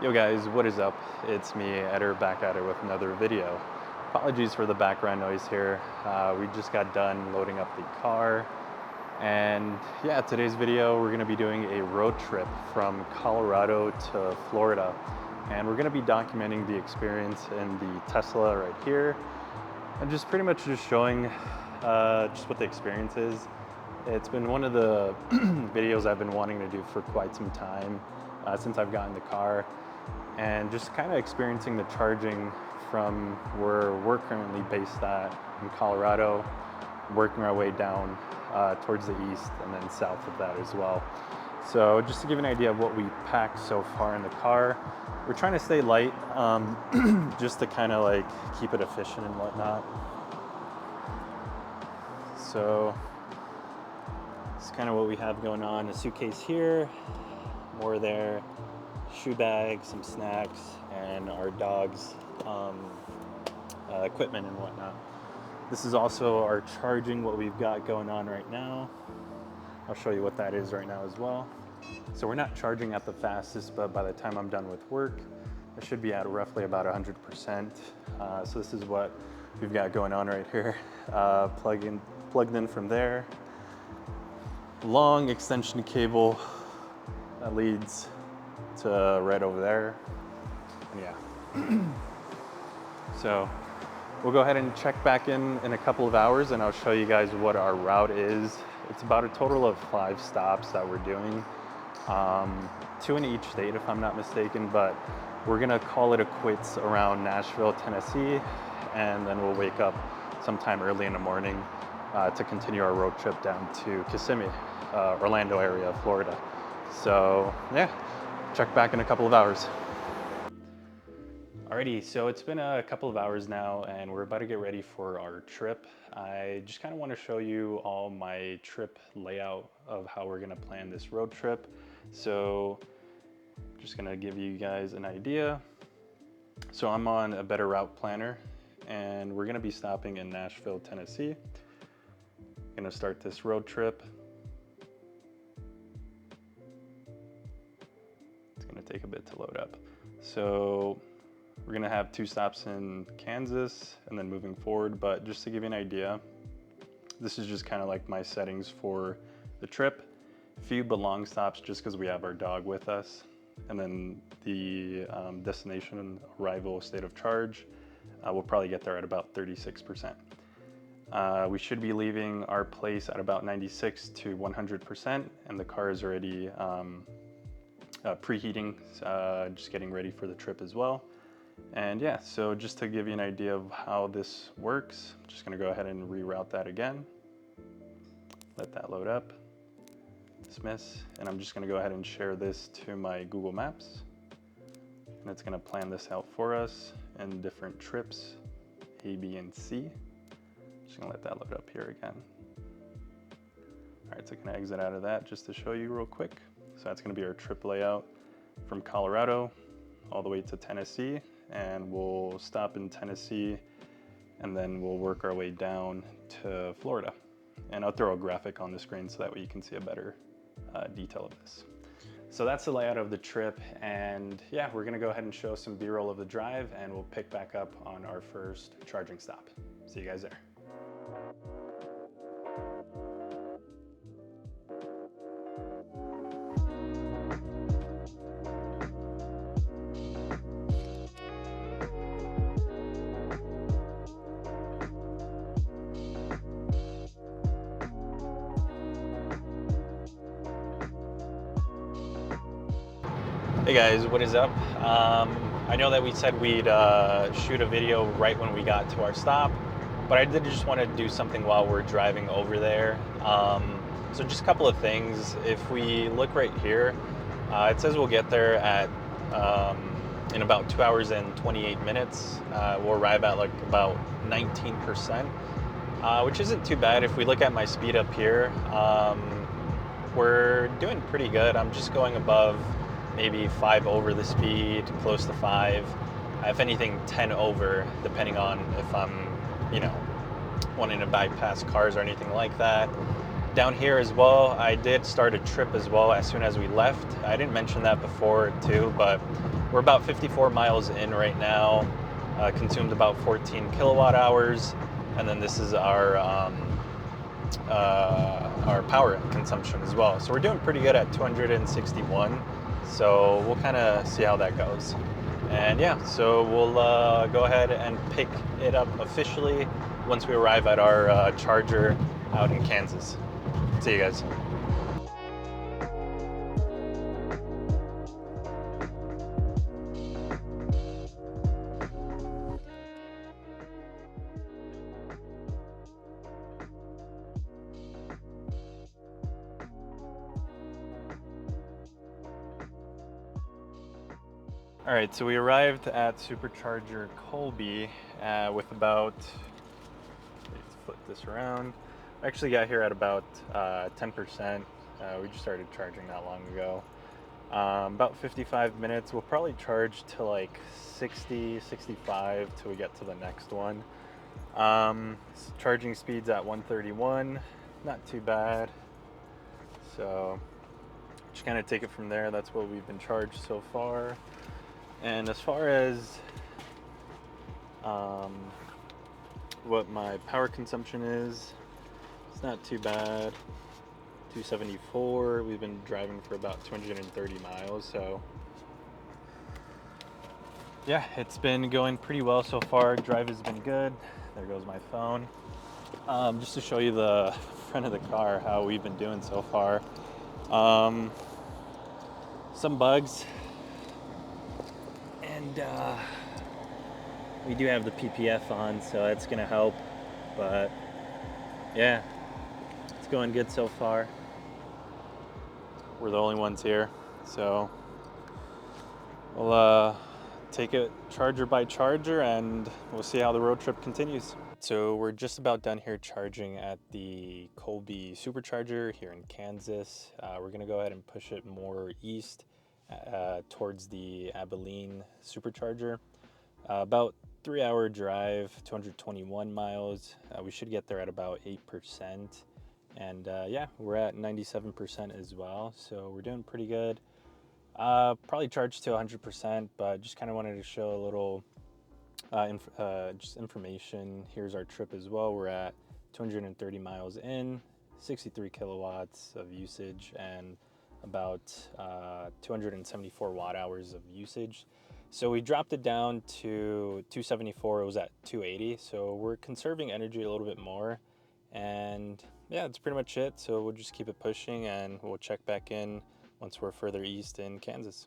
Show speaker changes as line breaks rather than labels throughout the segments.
Yo guys, what is up? It's me, Eder, back at it with another video. Apologies for the background noise here. We just got done loading up the car. And yeah, today's video, we're gonna be doing a road trip from Colorado to Florida. And we're gonna be documenting the experience in the Tesla right here. And just pretty much just showing just what the experience is. It's been one of the videos I've been wanting to do for quite some time since I've gotten the car. And just kind of experiencing the charging from where we're currently based at in Colorado, working our way down towards the east and then south of that as well. So just to give you an idea of what we packed so far in the car, we're trying to stay light just to kind of like keep it efficient and whatnot. So it's kind of what we have going on. A suitcase here, more there, shoe bag, some snacks, and our dog's equipment and whatnot. This is also our charging, what we've got going on right now. I'll show you what that is right now as well. So we're not charging at the fastest, but by the time I'm done with work, I should be at roughly about 100%. So this is what we've got going on right here. Plugged in from there. Long extension cable that leads to right over there. And yeah. So we'll go ahead and check back in a couple of hours and I'll show you guys what our route is. It's about a total of 5 stops that we're doing. 2 in each state if I'm not mistaken, but we're gonna call it a quits around Nashville, Tennessee, and then we'll wake up sometime early in the morning to continue our road trip down to Kissimmee, Orlando area of Florida. So yeah, check back in a couple of hours. Alrighty, so it's been a couple of hours now and we're about to get ready for our trip. I just kind of want to show you all my trip layout of how we're going to plan this road trip. So just going to give you guys an idea. So I'm on a Better Route Planner and we're going to be stopping in Nashville, Tennessee. Going to start this road trip. It's going to take a bit to load up. So we're gonna have 2 stops in Kansas and then moving forward, but just to give you an idea, this is just kind of like my settings for the trip. Few but long stops just because we have our dog with us. And then the destination and arrival state of charge, we'll probably get there at about 36%. We should be leaving our place at about 96 to 100%, and the car is already preheating, just getting ready for the trip as well. And yeah, so just to give you an idea of how this works, I'm just gonna go ahead and reroute that again. Let that load up, dismiss, and I'm just gonna go ahead and share this to my Google Maps. And it's gonna plan this out for us in different trips, A, B, and C. Just gonna let that load up here again. All right, so I'm gonna exit out of that just to show you real quick. So that's gonna be our trip layout from Colorado all the way to Tennessee. And we'll stop in Tennessee and then we'll work our way down to Florida. And I'll throw a graphic on the screen so that way you can see a better detail of this. So that's the layout of the trip, and yeah, we're gonna go ahead and show some B-roll of the drive and we'll pick back up on our first charging stop. See you guys there. Hey guys, what is up? I know that we said we'd shoot a video right when we got to our stop, but I did just want to do something while we're driving over there. So just a couple of things. If we look right here, it says we'll get there at in about 2 hours and 28 minutes. We'll arrive at like about 19%, which isn't too bad. If we look at my speed up here, we're doing pretty good. I'm just going above maybe 5 over the speed, close to 5. If anything, 10 over, depending on if I'm, wanting to bypass cars or anything like that. Down here as well, I did start a trip as well as soon as we left. I didn't mention that before too, but we're about 54 miles in right now, consumed about 14 kilowatt hours, and then this is our power consumption as well. So we're doing pretty good at 261. So we'll kind of see how that goes. And yeah, so we'll go ahead and pick it up officially once we arrive at our charger out in Kansas. See you guys. All right, so we arrived at Supercharger Colby with about, let's flip this around. I actually got here at about 10%. We just started charging not long ago. About 55 minutes. We'll probably charge to like 60, 65 till we get to the next one. Charging speeds at 131, not too bad. So just kind of take it from there. That's what we've been charged so far. And as far as what my power consumption is, it's not too bad. 274. We've been driving for about 230 miles, so yeah, it's been going pretty well so far. Drive has been good. There goes my phone. Just to show you the front of the car, how we've been doing so far. Some bugs. And we do have the PPF on, so that's gonna help, but yeah, it's going good so far. We're the only ones here, so we'll take it charger by charger and we'll see how the road trip continues. So we're just about done here charging at the Colby supercharger here in Kansas. We're gonna go ahead and push it more east towards the Abilene supercharger. About 3-hour drive, 221 miles. We should get there at about 8%. And yeah, we're at 97% as well. So we're doing pretty good. Probably charged to 100%, but just kind of wanted to show a little just information. Here's our trip as well. We're at 230 miles in, 63 kilowatts of usage, and about 274 watt hours of usage. So we dropped it down to 274. It was at 280. So we're conserving energy a little bit more. And yeah, that's pretty much it. So we'll just keep it pushing and we'll check back in once we're further east in Kansas.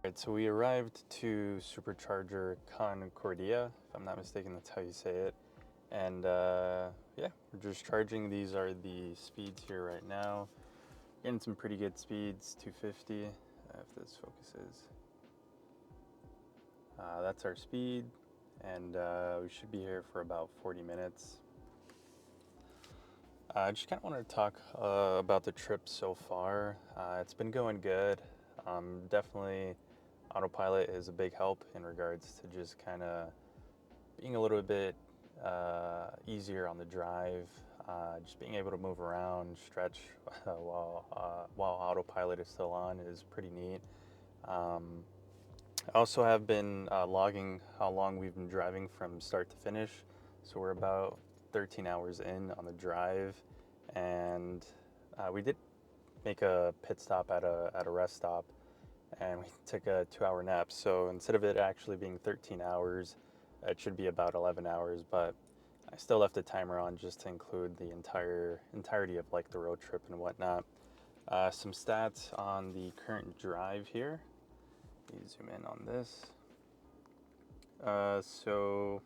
Alright, so we arrived to Supercharger Concordia, if I'm not mistaken, that's how you say it. And yeah, we're just charging. These are the speeds here right now. Getting some pretty good speeds, 250, if this focuses. That's our speed, and we should be here for about 40 minutes. I just kind of wanted to talk about the trip so far. It's been going good. Definitely autopilot is a big help in regards to just kind of being a little bit easier on the drive, just being able to move around, stretch while autopilot is still on is pretty neat. I also have been logging how long we've been driving from start to finish. So we're about 13 hours in on the drive, and we did make a pit stop at a rest stop, and we took a 2-hour nap. So instead of it actually being 13 hours, it should be about 11 hours, but I still left the timer on just to include the entirety of like the road trip and whatnot. Some stats on the current drive here. Let me zoom in on this. So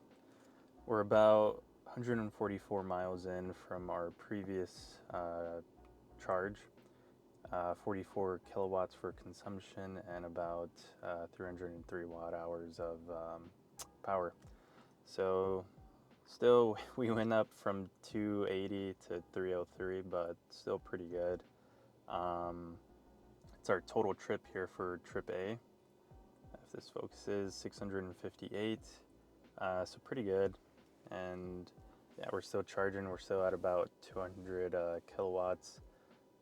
we're about 144 miles in from our previous charge. 44 kilowatts for consumption, and about 303 watt hours of power. So still, we went up from 280 to 303, but still pretty good. It's our total trip here for trip A. If this focuses, 658, so pretty good. And yeah, we're still charging. We're still at about 200 kilowatts,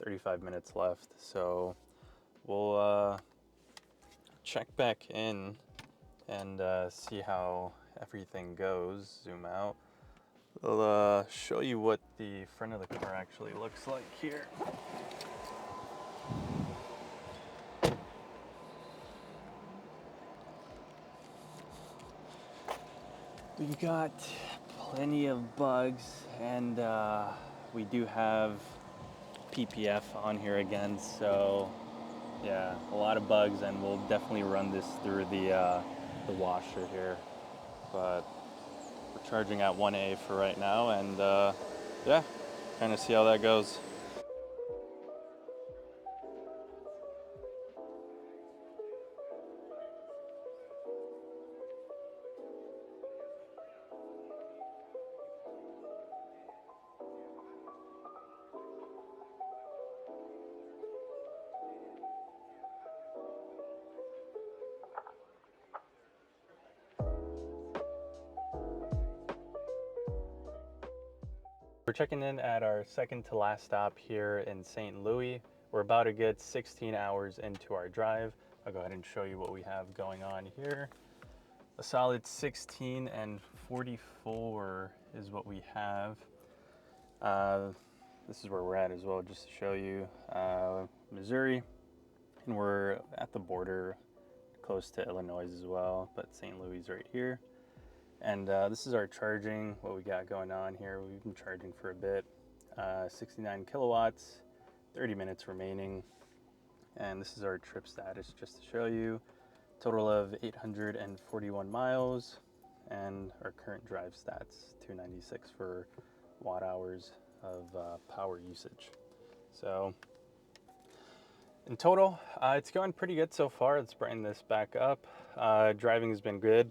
35 minutes left. So we'll check back in and see how everything goes. Zoom out. I'll show you what the front of the car actually looks like here. We've got plenty of bugs, and we do have PPF on here again, so yeah, a lot of bugs, and we'll definitely run this through the washer here. But we're charging at 1A for right now, and yeah, kind of see how that goes. We're checking in at our second to last stop here in St. Louis. We're about to get 16 hours into our drive. I'll go ahead and show you what we have going on here. A solid 16 and 44 is what we have. This is where we're at as well, just to show you. Missouri, and we're at the border close to Illinois as well, but St. Louis is right here. And this is our charging, what we got going on here. We've been charging for a bit. 69 kilowatts, 30 minutes remaining. And this is our trip status, just to show you. Total of 841 miles, and our current drive stats, 296 for watt hours of power usage. So in total, it's going pretty good so far. Let's bring this back up. Driving has been good.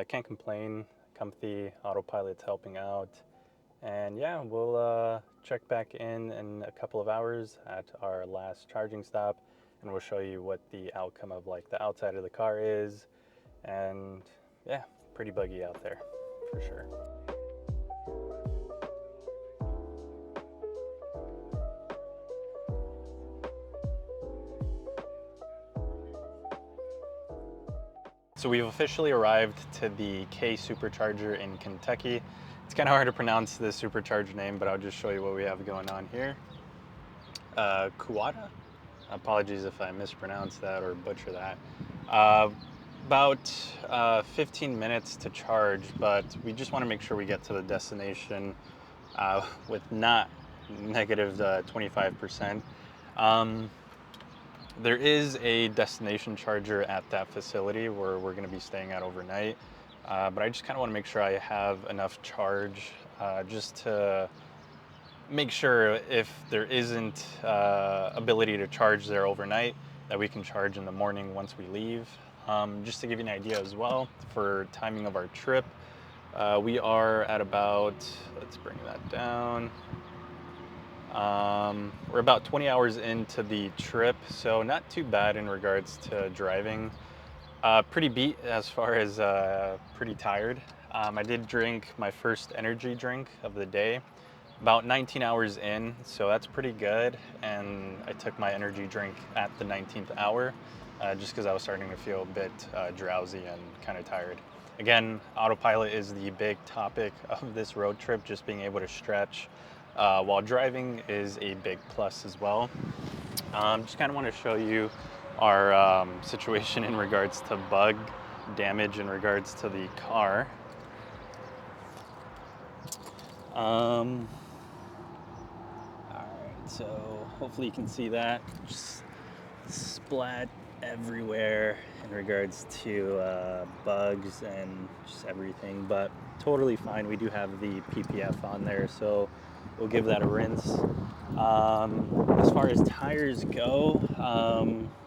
Can't complain. Comfy, autopilot's helping out. And yeah, we'll check back in a couple of hours at our last charging stop, and we'll show you what the outcome of like the outside of the car is. And yeah, pretty buggy out there for sure. So we've officially arrived to the K supercharger in Kentucky. It's kind of hard to pronounce the supercharger name, but I'll just show you what we have going on here. Kuwata? Apologies if I mispronounce that or butcher that. About 15 minutes to charge, but we just want to make sure we get to the destination with not negative 25%. There is a destination charger at that facility where we're going to be staying at overnight, but I just kind of want to make sure I have enough charge just to make sure if there isn't ability to charge there overnight, that we can charge in the morning once we leave. Just to give you an idea as well, for timing of our trip, we are at about, let's bring that down. We're about 20 hours into the trip, so not too bad in regards to driving. Pretty beat as far as pretty tired. I did drink my first energy drink of the day about 19 hours in, so that's pretty good. And I took my energy drink at the 19th hour just because I was starting to feel a bit drowsy and kind of tired. Again, autopilot is the big topic of this road trip, just being able to stretch while driving is a big plus as well. Just kind of want to show you our situation in regards to bug damage in regards to the car. Alright, so hopefully you can see that. Just splat everywhere in regards to bugs and just everything, but totally fine. We do have the PPF on there, so we'll give that a rinse. As far as tires go,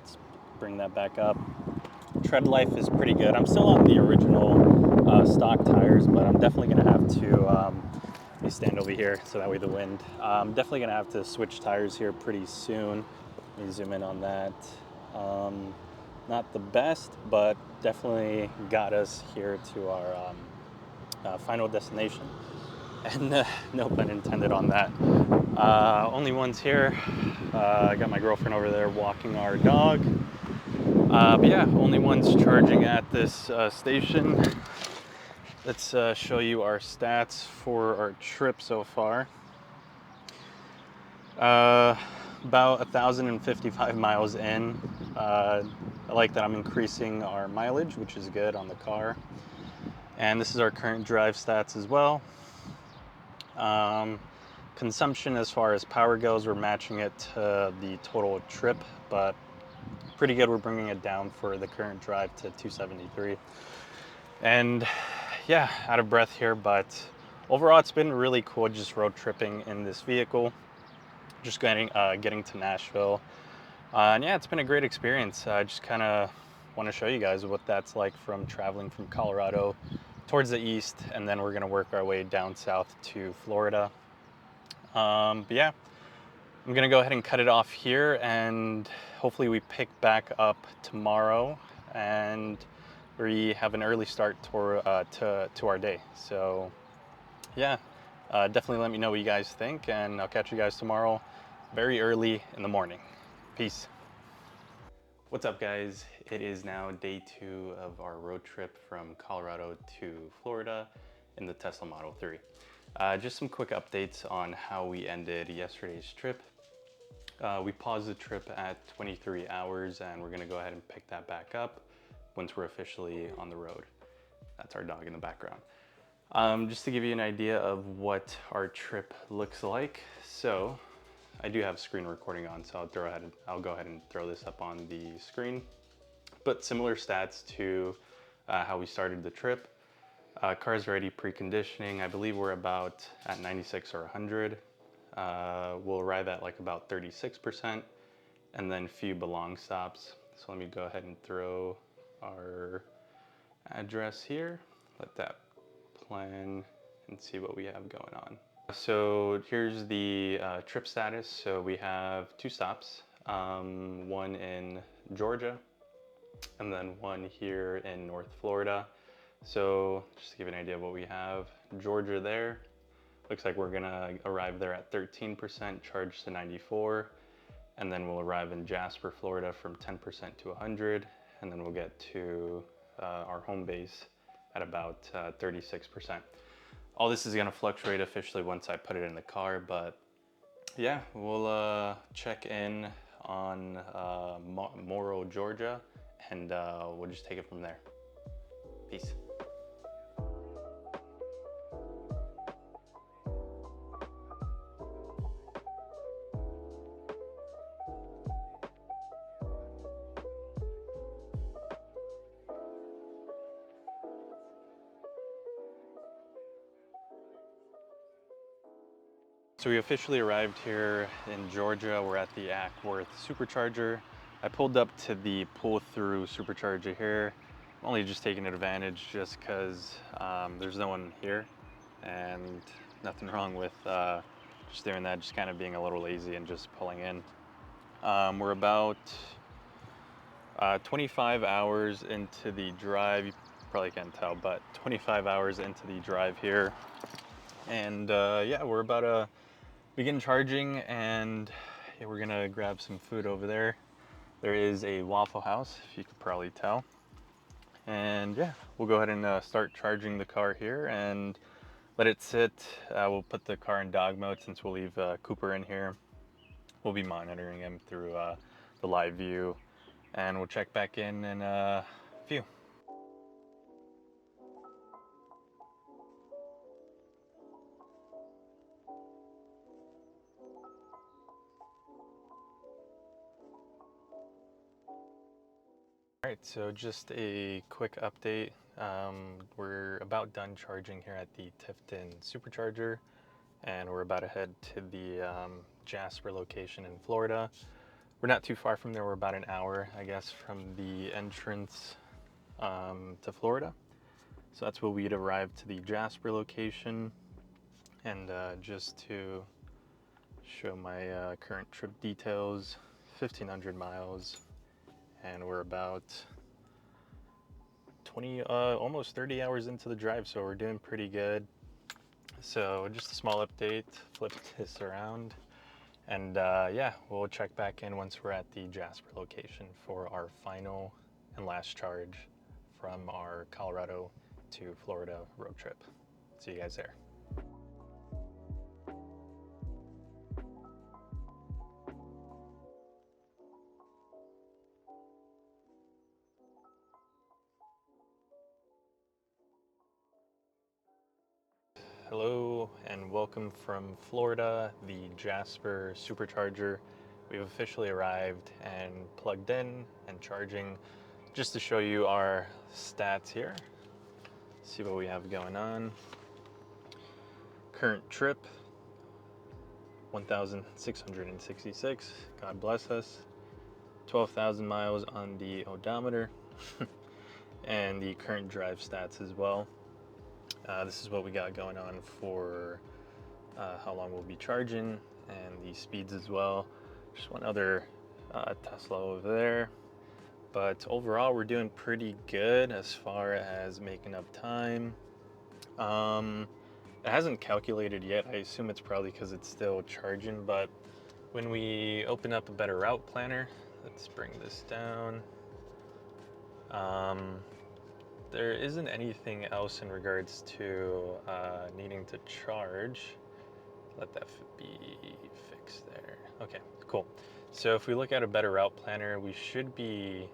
let's bring that back up. Tread life is pretty good. I'm still on the original stock tires, but I'm definitely gonna have to, let me stand over here so that way the wind. I'm definitely gonna have to switch tires here pretty soon. Let me zoom in on that. Not the best, but definitely got us here to our final destination. And no pun intended on that. Only ones here. I got my girlfriend over there walking our dog. But yeah, only ones charging at this station. Let's show you our stats for our trip so far. About 1,055 miles in. I like that I'm increasing our mileage, which is good on the car. And this is our current drive stats as well. Consumption as far as power goes, we're matching it to the total trip, but pretty good. We're bringing it down for the current drive to 273. And yeah, out of breath here, but overall it's been really cool just road tripping in this vehicle, just getting to Nashville. And yeah, it's been a great experience. I just kind of want to show you guys what that's like from traveling from Colorado towards the east, and then we're going to work our way down south to Florida. But yeah, I'm gonna go ahead and cut it off here, and hopefully we pick back up tomorrow and we have an early start to our day. So yeah, definitely let me know what you guys think, and I'll catch you guys tomorrow very early in the morning. Peace. What's up, guys? It is now day 2 of our road trip from Colorado to Florida in the Tesla Model 3. Just some quick updates on how we ended yesterday's trip. We paused the trip at 23 hours, and we're gonna go ahead and pick that back up once we're officially on the road. That's our dog in the background. Just to give you an idea of what our trip looks like. So I do have screen recording on, so I'll go ahead and throw this up on the screen. But similar stats to how we started the trip. Car's ready, preconditioning. I believe we're about at 96 or 100. We'll arrive at like about 36%, and then few belong stops. So let me go ahead and throw our address here. Let that plan and see what we have going on. So here's the trip status. So we have 2 stops, one in Georgia and then one here in North Florida. So just to give you an idea of what we have, Georgia there, looks like we're gonna arrive there at 13%, charged to 94, and then we'll arrive in Jasper, Florida from 10% to 100, and then we'll get to our home base at about 36%. All this is gonna fluctuate officially once I put it in the car, but yeah, we'll check in on Morrow, Georgia, and we'll just take it from there. Peace. So we officially arrived here in Georgia. We're at the Ackworth supercharger. I pulled up to the pull-through supercharger here. I'm only just taking advantage just because there's no one here, and nothing wrong with just doing that, just kind of being a little lazy and just pulling in. We're about 25 hours into the drive. You probably can't tell, but 25 hours into the drive here. And yeah, we're about to begin charging, and yeah, we're gonna grab some food over there. There is a Waffle House, if you could probably tell. And yeah, we'll go ahead and start charging the car here and let it sit. We'll put the car in dog mode since we'll leave Cooper in here. We'll be monitoring him through the live view, and we'll check back in a few. All right, so just a quick update. We're about done charging here at the Tifton supercharger, and we're about to head to the Jasper location in Florida. We're not too far from there. We're about an hour, I guess, from the entrance to Florida. So that's where we'd arrive to the Jasper location. And just to show my current trip details, 1,500 miles, and we're about 20, almost 30 hours into the drive, so we're doing pretty good. So just a small update, flip this around, and yeah, we'll check back in once we're at the Jasper location for our final and last charge from our Colorado to Florida road trip. See you guys there. Hello and welcome from Florida, the Jasper supercharger. We've officially arrived and plugged in and charging. Just to show you our stats here, see what we have going on. Current trip, 1,666, God bless us. 12,000 miles on the odometer, and the current drive stats as well. This is what we got going on for how long we'll be charging and the speeds as well. Just one other Tesla over there. But overall, we're doing pretty good as far as making up time. It hasn't calculated yet. I assume it's probably because it's still charging, but when we open up a better route planner, let's bring this down. There isn't anything else in regards to needing to charge. Let that be fixed there. Okay, cool. So if we look at a better route planner, we should be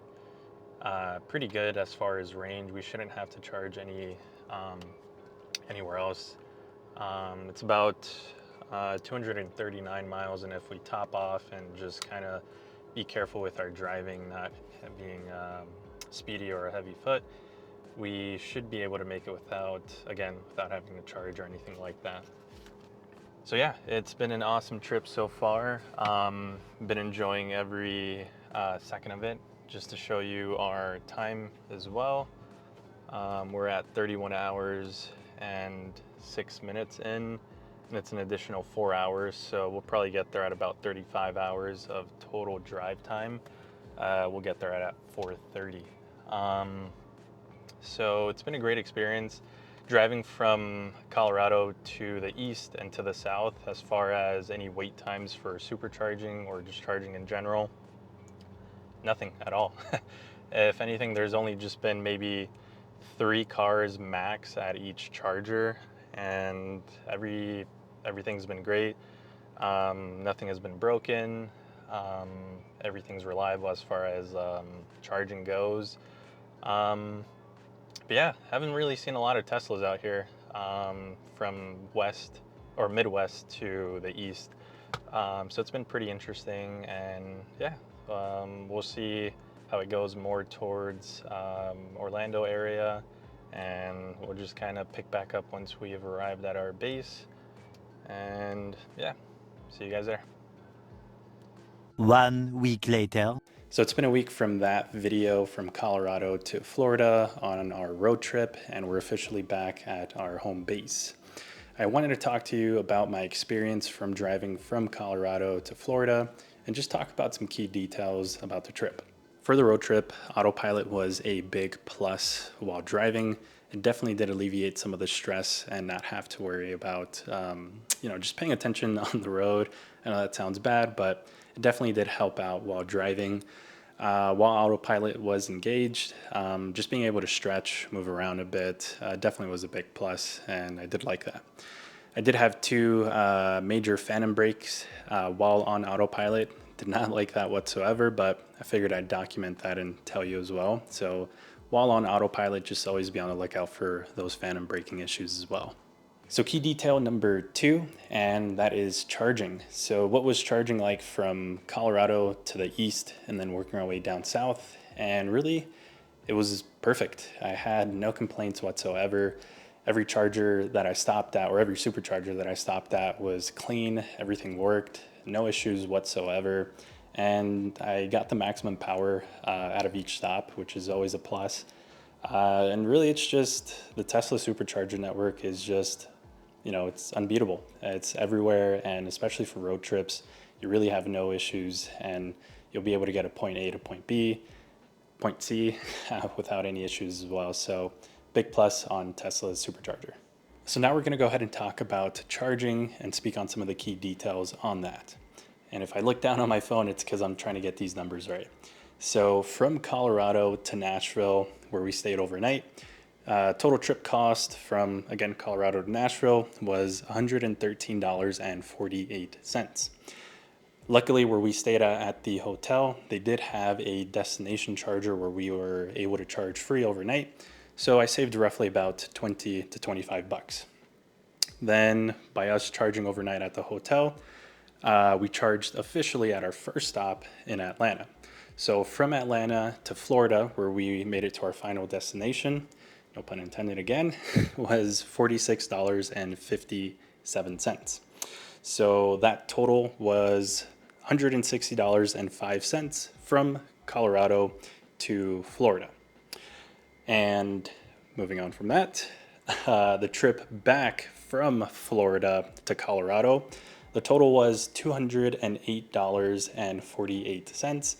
pretty good as far as range. We shouldn't have to charge anywhere else. It's about 239 miles, and if we top off and just kind of be careful with our driving, not being speedy or a heavy foot, we should be able to make it without having to charge or anything like that. So yeah, it's been an awesome trip so far. Been enjoying every second of it. Just to show you our time as well, we're at 31 hours and 6 minutes in, and it's an additional 4 hours, so we'll probably get there at about 35 hours of total drive time. We'll get there at 4:30. So it's been a great experience driving from Colorado to the east and to the south. As far as any wait times for supercharging or just charging in general, nothing at all. If anything, there's only just been maybe 3 cars max at each charger, and everything's been great. Nothing has been broken. Everything's reliable as far as charging goes. But yeah, haven't really seen a lot of Teslas out here from west or Midwest to the east. So it's been pretty interesting, and yeah, we'll see how it goes more towards Orlando area, and we'll just kind of pick back up once we've arrived at our base. And yeah, see you guys there.
1 week later.
So it's been a week from that video from Colorado to Florida on our road trip, and we're officially back at our home base. I wanted to talk to you about my experience from driving from Colorado to Florida and just talk about some key details about the trip. For the road trip, autopilot was a big plus while driving. It definitely did alleviate some of the stress and not have to worry about, just paying attention on the road. I know that sounds bad, but it definitely did help out while driving. While autopilot was engaged, just being able to stretch, move around a bit, definitely was a big plus, and I did like that. I did have 2 major phantom brakes while on autopilot. Did not like that whatsoever, but I figured I'd document that and tell you as well. So while on autopilot, just always be on the lookout for those phantom braking issues as well. So key detail number 2, and that is charging. So what was charging like from Colorado to the east and then working our way down south? And really, it was perfect. I had no complaints whatsoever. Every charger that I stopped at, or every supercharger that I stopped at, was clean. Everything worked, no issues whatsoever. And I got the maximum power out of each stop, which is always a plus. And really, it's just the Tesla supercharger network is just, it's unbeatable. It's everywhere, and especially for road trips, you really have no issues, and you'll be able to get a point A to point B, point C without any issues as well. So big plus on Tesla's supercharger. So now we're going to go ahead and talk about charging and speak on some of the key details on that. And if I look down on my phone, it's because I'm trying to get these numbers right. So from Colorado to Nashville, where we stayed overnight, total trip cost from, again, Colorado to Nashville was $113.48. Luckily, where we stayed at the hotel, they did have a destination charger where we were able to charge free overnight. So I saved roughly about 20 to 25 bucks. Then by us charging overnight at the hotel, we charged officially at our first stop in Atlanta. So from Atlanta to Florida, where we made it to our final destination, no pun intended again, was $46.57. So that total was $160.05 from Colorado to Florida. And moving on from that, the trip back from Florida to Colorado, the total was $208.48.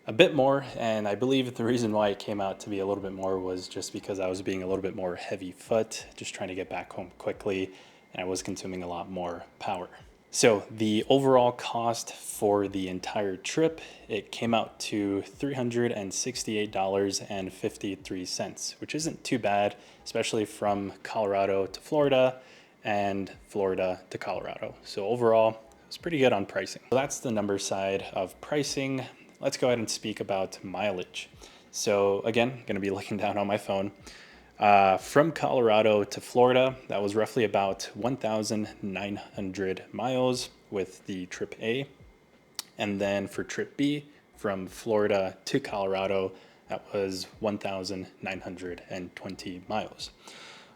A bit more, and I believe the reason why it came out to be a little bit more was just because I was being a little bit more heavy foot, just trying to get back home quickly, and I was consuming a lot more power. So the overall cost for the entire trip, it came out to $368.53, which isn't too bad, especially from Colorado to Florida and Florida to Colorado. So overall, it was pretty good on pricing. So that's the number side of pricing. Let's go ahead and speak about mileage. So again, going to be looking down on my phone. From Colorado to Florida, that was roughly about 1,900 miles with the trip A. And then for trip B, from Florida to Colorado, that was 1,920 miles.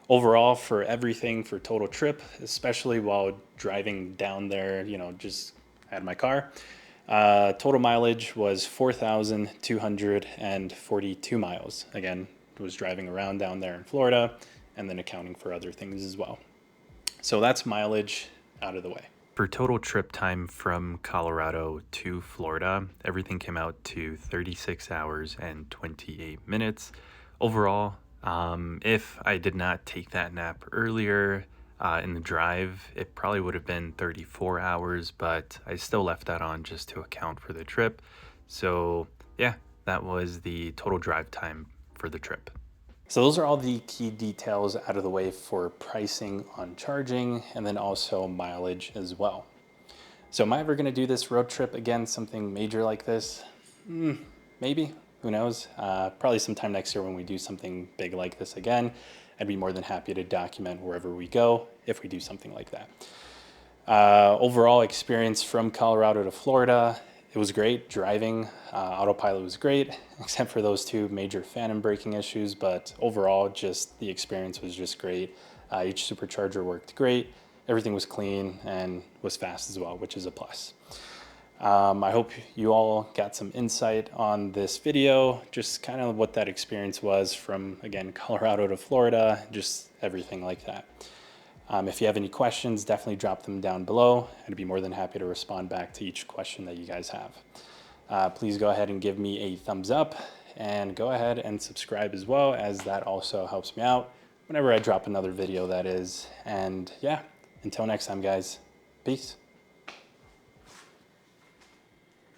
Overall, for everything for total trip, especially while driving down there, just had my car, total mileage was 4,242 miles. Again, was driving around down there in Florida and then accounting for other things as well. So that's mileage out of the way. For total trip time from Colorado to Florida, everything came out to 36 hours and 28 minutes. Overall, if I did not take that nap earlier in the drive, it probably would have been 34 hours, but I still left that on just to account for the trip. So yeah, that was the total drive time for the trip. So those are all the key details out of the way for pricing on charging, and then also mileage as well. So am I ever going to do this road trip again, something major like this? Maybe, who knows? Probably sometime next year when we do something big like this again. I'd be more than happy to document wherever we go if we do something like that. Overall experience from Colorado to Florida, it was great. Driving, autopilot was great, except for those two major phantom braking issues, but overall, just the experience was just great. Each supercharger worked great. Everything was clean and was fast as well, which is a plus. I hope you all got some insight on this video, just kind of what that experience was from, again, Colorado to Florida, just everything like that. If you have any questions, definitely drop them down below. I'd be more than happy to respond back to each question that you guys have. Please go ahead and give me a thumbs up, and go ahead and subscribe as well, as that also helps me out whenever I drop another video, that is. And yeah, until next time, guys, peace.